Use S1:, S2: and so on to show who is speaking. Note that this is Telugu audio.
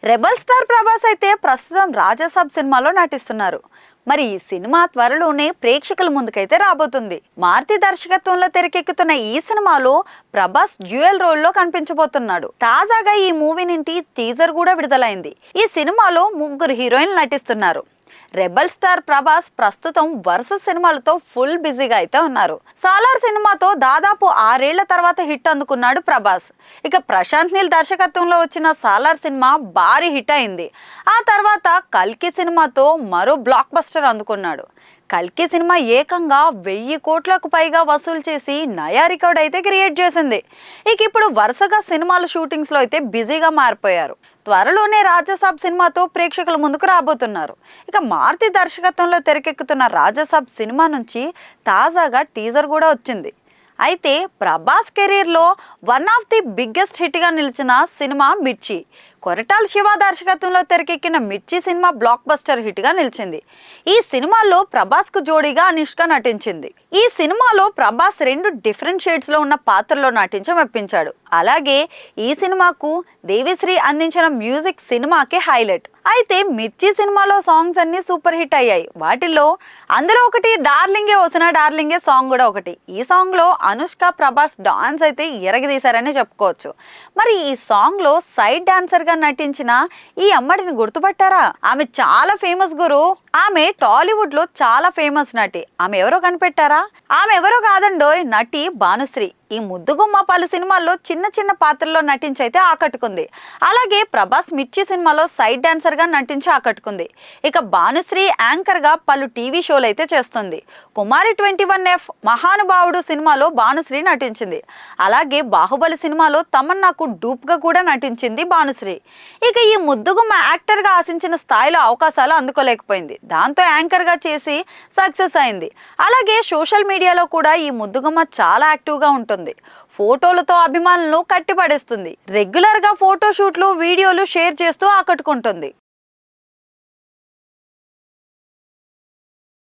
S1: రెబల్ స్టార్ ప్రభాస్ అయితే ప్రస్తుతం రాజాసాబ్ సినిమాలో నటిస్తున్నారు. మరి ఈ సినిమా త్వరలోనే ప్రేక్షకుల ముందుకైతే రాబోతుంది. మారుతి దర్శకత్వంలో తెరకెక్కుతున్న ఈ సినిమాలో ప్రభాస్ డ్యూయల్ రోల్ లో కనిపించబోతున్నాడు. తాజాగా ఈ మూవీ నుండి టీజర్ కూడా విడుదలైంది. ఈ సినిమాలో ముగ్గురు హీరోయిన్లు నటిస్తున్నారు. రెబల్ స్టార్ ప్రభాస్ ప్రస్తుతం వరుస సినిమాలతో ఫుల్ బిజీగా అయితే ఉన్నారు. సాలార్ సినిమాతో దాదాపు 6 ఏళ్ల తర్వాత హిట్ అందుకున్నాడు ప్రభాస్. ఇక ప్రశాంత్ నీల్ దర్శకత్వంలో వచ్చిన సాలార్ సినిమా భారీ హిట్ అయింది. ఆ తర్వాత కల్కి సినిమాతో మరో బ్లాక్ బస్టర్ అందుకున్నాడు. కల్కి సినిమా ఏకంగా 1000 కోట్లకు పైగా వసూలు చేసి నయా రికార్డ్ అయితే క్రియేట్ చేసింది. ఇక ఇప్పుడు వరుసగా సినిమాల షూటింగ్స్ లో అయితే బిజీగా మారిపోయారు. త్వరలోనే రాజాసాబ్ సినిమాతో ప్రేక్షకుల ముందుకు రాబోతున్నారు. ఇక మారుతి దర్శకత్వంలో తెరకెక్కుతున్న రాజాసాబ్ సినిమా నుంచి తాజాగా టీజర్ కూడా వచ్చింది. అయితే ప్రభాస్ కెరీర్లో వన్ ఆఫ్ ది బిగ్గెస్ట్ హిట్గా నిలిచిన సినిమా మిర్చి. కొరటాల శివ దర్శకత్వంలో తెరకెక్కిన మిర్చి సినిమా బ్లాక్ బస్టర్ హిట్గా నిలిచింది. ఈ సినిమాలో ప్రభాస్కు జోడీగా అనుష్క నటించింది. ఈ సినిమాలో ప్రభాస్ 2 డిఫరెంట్ షేడ్స్లో ఉన్న పాత్రలో నటించి మెప్పించాడు. అలాగే ఈ సినిమాకు దేవిశ్రీ అందించిన మ్యూజిక్ సినిమాకే హైలైట్. అయితే మిర్చి సినిమాలో సాంగ్స్ అన్ని సూపర్ హిట్ అయ్యాయి. వాటిల్లో అందులో ఒకటి డార్లింగే ఓసినా డార్లింగే సాంగ్ కూడా ఒకటి. ఈ సాంగ్ లో అనుష్క ప్రభాస్ డాన్స్ అయితే ఎరగదీశారని చెప్పుకోవచ్చు. మరి ఈ సాంగ్ లో సైడ్ డాన్సర్ గా నటించిన ఈ అమ్మడిని గుర్తుపట్టారా? ఆమె చాలా ఫేమస్ గురు. ఆమె టాలీవుడ్ లో చాలా ఫేమస్ నటి. ఆమె ఎవరో కనిపెట్టారా? ఆమె ఎవరో కాదండోయ్, నటి భానుశ్రీ. ఈ ముద్దుగుమ్మ పలు సినిమాల్లో చిన్న చిన్న పాత్రల్లో నటించైతే ఆకట్టుకుంది. అలాగే ప్రభాస్ మిర్చి సినిమాలో సైడ్ డాన్సర్ గా నటించి ఆకట్టుకుంది. ఇక భానుశ్రీ యాంకర్ గా పలు టీవీ షోలు అయితే చేస్తుంది. కుమారి 21F మహానుభావుడు సినిమాలో భానుశ్రీ నటించింది. అలాగే బాహుబలి సినిమాలో తమన్నాకు డూప్ గా కూడా నటించింది భానుశ్రీ. ఇక ఈ ముద్దుగుమ్మ యాక్టర్ గా ఆశించిన స్థాయిలో అవకాశాలు అందుకోలేకపోయింది. దాంతో యాంకర్ గా చేసి సక్సెస్ అయింది. అలాగే సోషల్ మీడియాలో కూడా ఈ ముద్దుగుమ్మ చాలా యాక్టివ్ గా ఉంటుంది. ఫోటోలతో అభిమానులను కట్టిపడేస్తుంది. రెగ్యులర్ గా ఫోటో షూట్లు వీడియోలు షేర్ చేస్తూ ఆకట్టుకుంటుంది.